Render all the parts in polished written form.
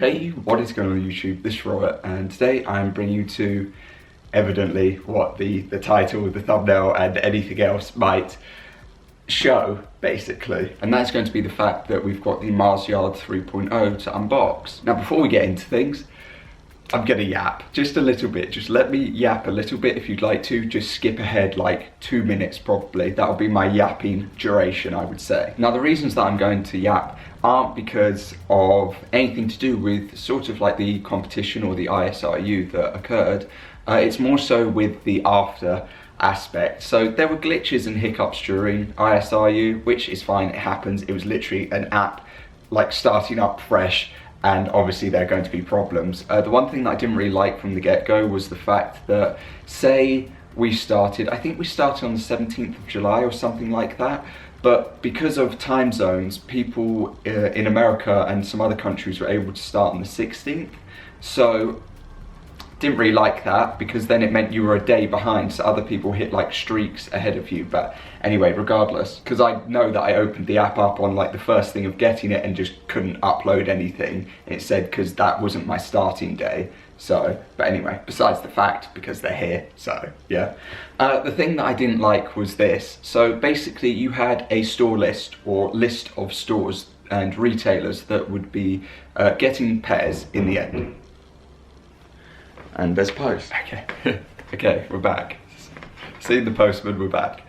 Hey, what is going on YouTube? This is Robert, and today I'm bringing you to evidently what the title, the thumbnail and anything else might show, basically. And that's going to be the fact that we've got the Mars Yard 3.0 to unbox. Now before we get into things, I'm gonna yap just a little bit. Just let me yap a little bit if you'd like to. Just skip ahead like 2 minutes probably. That'll be my yapping duration, I would say. Now the reasons that I'm going to yap aren't because of anything to do with sort of like the competition or the ISRU that occurred. It's more so with the after aspect. So there were glitches and hiccups during ISRU, which is fine, it happens. It was literally an app like starting up fresh, and obviously there are going to be problems. The one thing that I didn't really like from the get-go was the fact that, say we started, I think we started on the 17th of July or something like that, but because of time zones, people in America and some other countries were able to start on the 16th. So didn't really like that, because then it meant you were a day behind, so other people hit like streaks ahead of you. But anyway, regardless, because I know that I opened the app up on like the first thing of getting it and just couldn't upload anything, and it said because that wasn't my starting day. So, but anyway, besides the fact, because they're here, so yeah. The thing that I didn't like was this. So basically you had a store list, or list of stores and retailers that would be getting pairs in the end. And there's post. Okay, okay, we're back. Seeing the postman, we're back.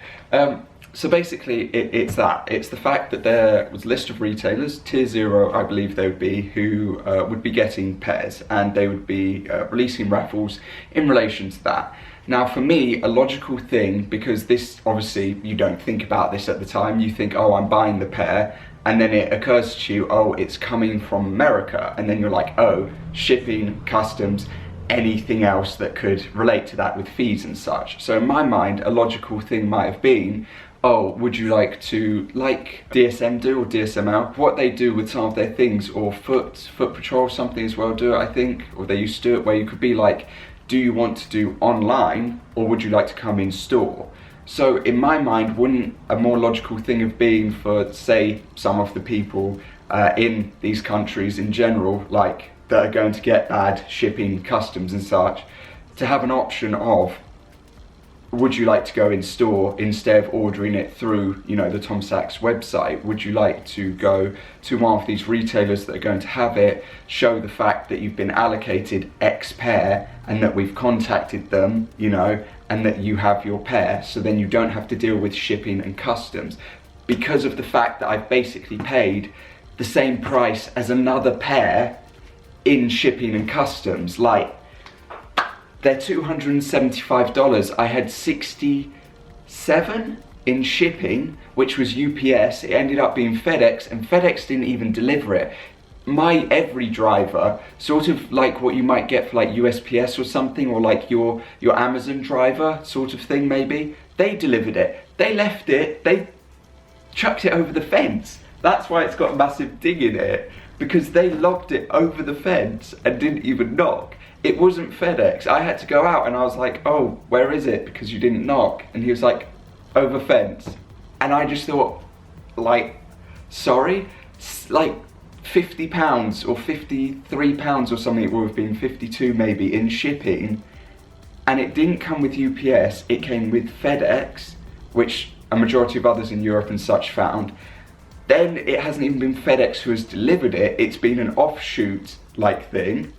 So basically, it's that. It's the fact that there was a list of retailers, tier 0, I believe they would be, who would be getting pairs, and they would be releasing raffles in relation to that. Now for me, a logical thing, because this, obviously, you don't think about this at the time, you think, oh, I'm buying the pair, and then it occurs to you, oh, it's coming from America, and then you're like, oh, shipping, customs, anything else that could relate to that with fees and such. So in my mind, a logical thing might have been, oh, would you like to, like DSM do, or DSML, what they do with some of their things, or Foot Patrol or something as well do it, I think, or they used to do it, where you could be like, do you want to do online, or would you like to come in store? So in my mind, wouldn't a more logical thing have been for, say, some of the people in these countries in general, like that are going to get bad shipping, customs and such, to have an option of, would you like to go in store instead of ordering it through, you know, the Tom Sachs website? Would you like to go to one of these retailers that are going to have it, show the fact that you've been allocated X pair and that we've contacted them, you know, and that you have your pair, so then you don't have to deal with shipping and customs, because of the fact that I've basically paid the same price as another pair in shipping and customs. Like, they're $275. I had 67 in shipping, which was UPS. It ended up being FedEx, and FedEx didn't even deliver it. My every driver, sort of like what you might get for like USPS or something, or like your Amazon driver sort of thing maybe, they delivered it. They left it, they chucked it over the fence. That's why it's got a massive ding in it, because they lobbed it over the fence and didn't even knock. It wasn't FedEx. I had to go out and I was like, oh, where is it? Because you didn't knock. And he was like, over fence. And I just thought, like, sorry? Like £50 or £53 or something, it would have been 52 maybe, in shipping. And it didn't come with UPS, it came with FedEx, which a majority of others in Europe and such found. Then it hasn't even been FedEx who has delivered it, it's been an offshoot like thing.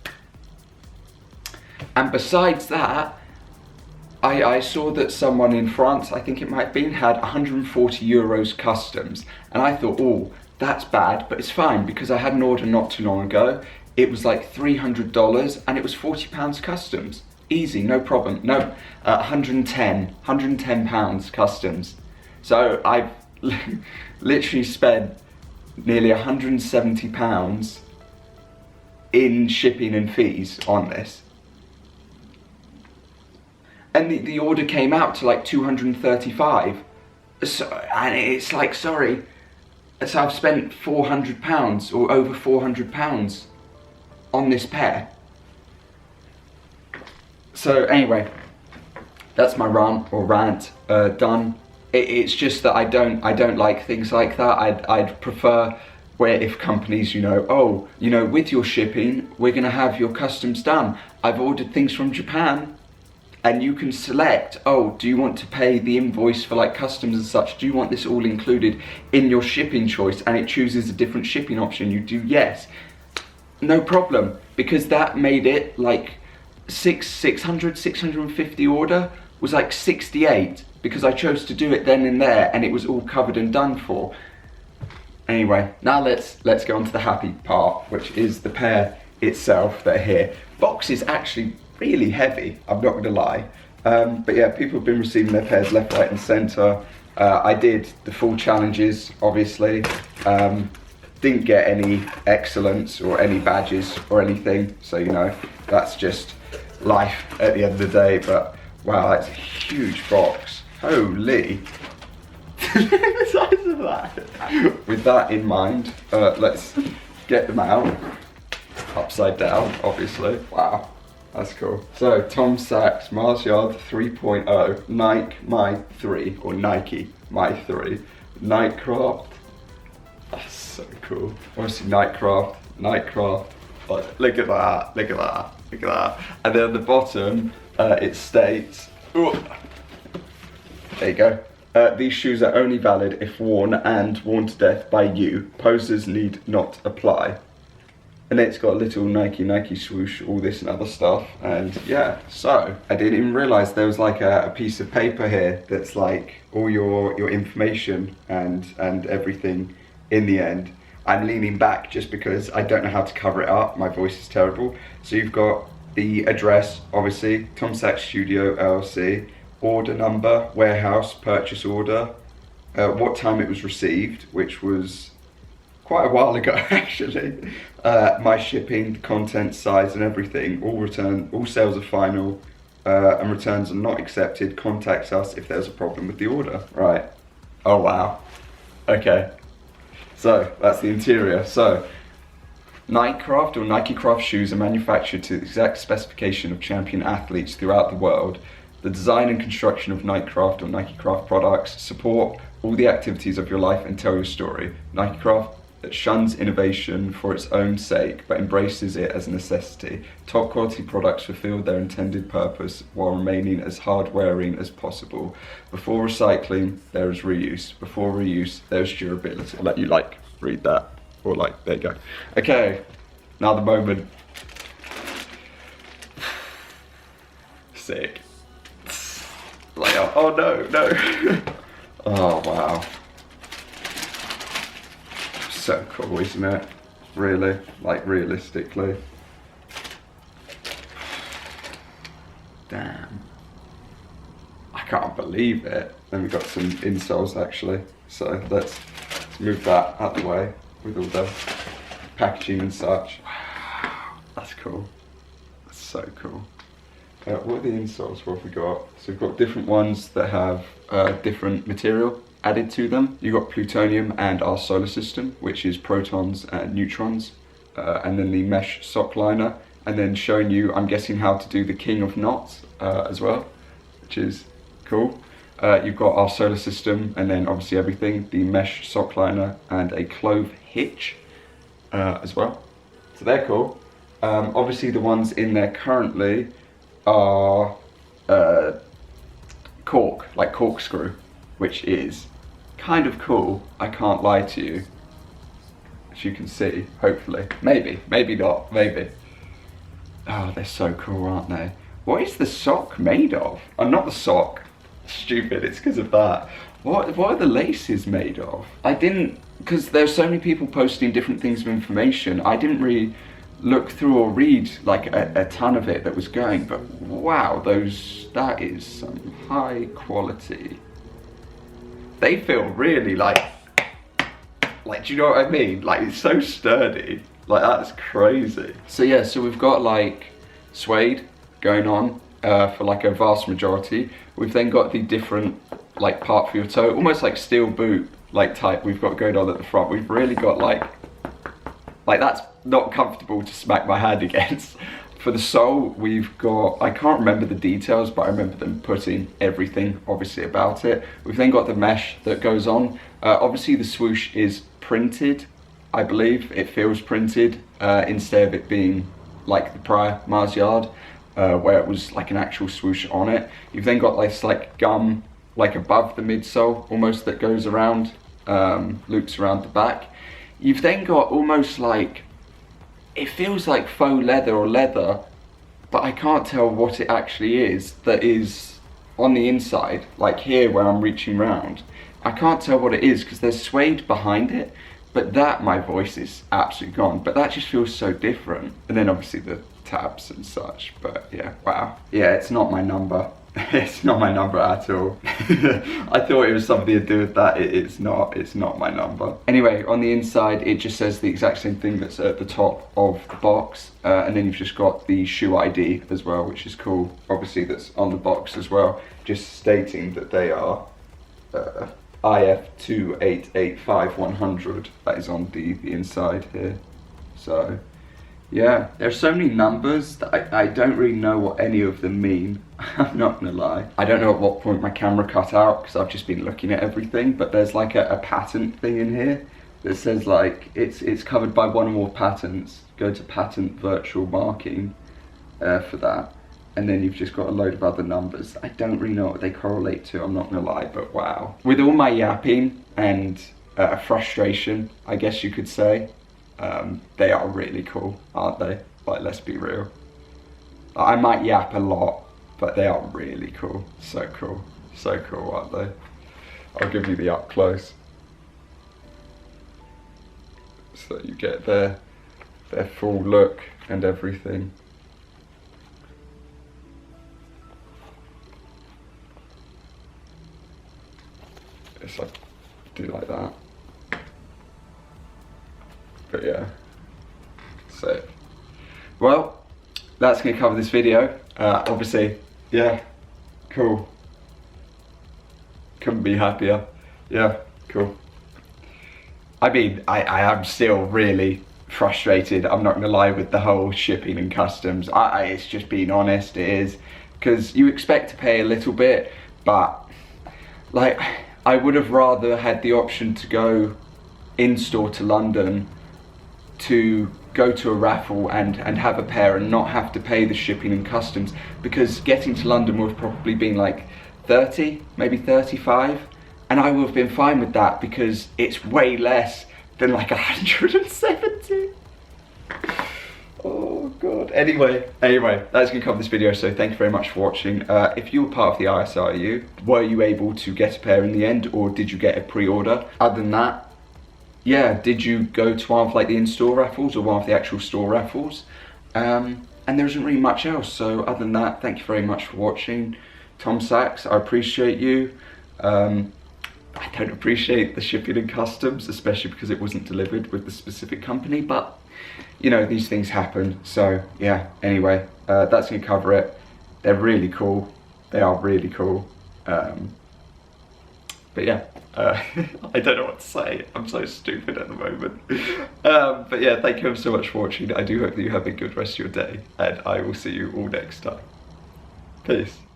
And besides that, I saw that someone in France, I think it might have been, had 140 euros customs. And I thought, oh, that's bad, but it's fine, because I had an order not too long ago. It was like $300 and it was £40 customs. Easy, no problem. No, 110 pounds customs. So I've literally spent nearly £170 in shipping and fees on this. And the order came out to like 235. So, and it's like, sorry, so I've spent £400 or over £400 on this pair. So anyway, that's my rant done. It's just that I don't like things like that. I'd prefer where if companies, you know, oh, you know, with your shipping, we're gonna have your customs done. I've ordered things from Japan, and you can select, oh, do you want to pay the invoice for like customs and such? Do you want this all included in your shipping choice? And it chooses a different shipping option. You do yes. No problem, because that made it like 650 order was like 68, because I chose to do it then and there, and it was all covered and done for. Anyway, now let's go on to the happy part, which is the pair itself that are here. Box is actually really heavy, I'm not gonna lie. But yeah, people have been receiving their pairs left, right and center. I did the full challenges, obviously. Didn't get any excellence or any badges or anything. So, you know, that's just life at the end of the day. But wow, that's a huge box. Holy. The size of that. With that in mind, let's get them out. Upside down, obviously. Wow. That's cool. So, Tom Sachs Mars Yard 3.0, Nike My 3, or Nike My 3, NikeCraft. That's so cool. Obviously, NikeCraft. Like, look at that, look at that, look at that. And then at the bottom, it states, ooh, there you go. These shoes are only valid if worn and worn to death by you. Posers need not apply. And then it's got a little Nike swoosh, all this and other stuff. And yeah, so I didn't even realize there was like a piece of paper here that's like all your information and everything in the end. I'm leaning back just because I don't know how to cover it up. My voice is terrible. So you've got the address, obviously, Tom Sachs Studio LLC, order number, warehouse, purchase order, what time it was received, which was quite a while ago actually. My shipping, content, size and everything, all sales are final, and returns are not accepted. Contact us if there's a problem with the order. Right. Oh wow. Okay. So that's the interior. So NikeCraft or NikeCraft shoes are manufactured to the exact specification of champion athletes throughout the world. The design and construction of NikeCraft or NikeCraft products support all the activities of your life and tell your story. NikeCraft shuns innovation for its own sake, but embraces it as a necessity. Top quality products fulfill their intended purpose while remaining as hard-wearing as possible. Before recycling, there is reuse. Before reuse, there's durability. I'll let you like read that, or like, there you go. Okay, now the moment. Sick. Like, oh no. Oh wow. So cool, isn't it? Really, like realistically. Damn. I can't believe it. Then we've got some insoles actually. So let's move that out the way with all the packaging and such. Wow, that's cool. That's so cool. What are the insoles? What have we got? So we've got different ones that have different material added to them. You've got plutonium and our solar system, which is protons and neutrons, and then the mesh sock liner, and then showing you, I'm guessing, how to do the king of knots as well, which is cool. You've got our solar system, and then obviously everything, the mesh sock liner and a clove hitch as well. So they're cool. Obviously the ones in there currently are corkscrew, which is kind of cool, I can't lie to you, as you can see, hopefully. Maybe not, maybe. Oh, they're so cool, aren't they? What is the sock made of? Oh, not the sock, stupid, it's because of that. What are the laces made of? I didn't, because there's so many people posting different things of information, I didn't really look through or read like a ton of it that was going, but wow, that is some high quality. They feel really like, do you know what I mean? Like, it's so sturdy. Like, that's crazy. So yeah, so we've got like suede going on for like a vast majority. We've then got the different like part for your toe, almost like steel boot like type we've got going on at the front. We've really got like that's not comfortable to smack my hand against. For the sole, we've got, I can't remember the details, but I remember them putting everything, obviously, about it. We've then got the mesh that goes on. Obviously, the swoosh is printed I believe. It feels printed instead of it being like the prior Mars Yard, where it was like an actual swoosh on it. You've then got this like gum like above the midsole almost that goes around, loops around the back. You've then got almost like, it feels like faux leather or leather, but I can't tell what it actually is that is on the inside, like here where I'm reaching round. I can't tell what it is because there's suede behind it, but that, my voice is absolutely gone, but that just feels so different. And then obviously the tabs and such, but yeah, wow. Yeah, it's not my number. It's not my number at all. I thought it was something to do with that. It's not my number. Anyway, on the inside, it just says the exact same thing that's at the top of the box. And then you've just got the shoe ID as well, which is cool. Obviously, that's on the box as well, just stating that they are IF2885100. That is on the inside here. So yeah, there's so many numbers that I don't really know what any of them mean. I'm not gonna lie. I don't know at what point my camera cut out because I've just been looking at everything, but there's like a patent thing in here that says like it's covered by one or more patents. Go to patent virtual marking for that. And then you've just got a load of other numbers. I don't really know what they correlate to, I'm not gonna lie, but wow. With all my yapping and frustration, I guess you could say, they are really cool, aren't they? Like, let's be real. I might yap a lot, but they are really cool. So cool, aren't they? I'll give you the up close, so that you get their full look and everything. It's like, do like that. But yeah, sick. Well, that's gonna cover this video. Obviously, yeah, cool. Couldn't be happier. Yeah, cool. I mean, I am still really frustrated, I'm not gonna lie, with the whole shipping and customs. It's just being honest, it is. Because you expect to pay a little bit, but like, I would have rather had the option to go in-store to London, to go to a raffle and have a pair and not have to pay the shipping and customs, because getting to London would have probably been like 30, maybe 35, and I would have been fine with that because it's way less than like 170. Oh god. Anyway, that's gonna cover this video, so thank you very much for watching. If you were part of the ISRU, were you able to get a pair in the end, or did you get a pre-order? Other than that, yeah, did you go to one of like the in-store raffles or one of the actual store raffles? And there isn't really much else, so other than that, thank you very much for watching. Tom Sachs, I appreciate you. I don't appreciate the shipping and customs, especially because it wasn't delivered with the specific company, but you know, these things happen. So yeah, anyway, that's gonna cover it. They're really cool. They are really cool. But yeah, I don't know what to say. I'm so stupid at the moment. But yeah, thank you so much for watching. I do hope that you have a good rest of your day, and I will see you all next time. Peace.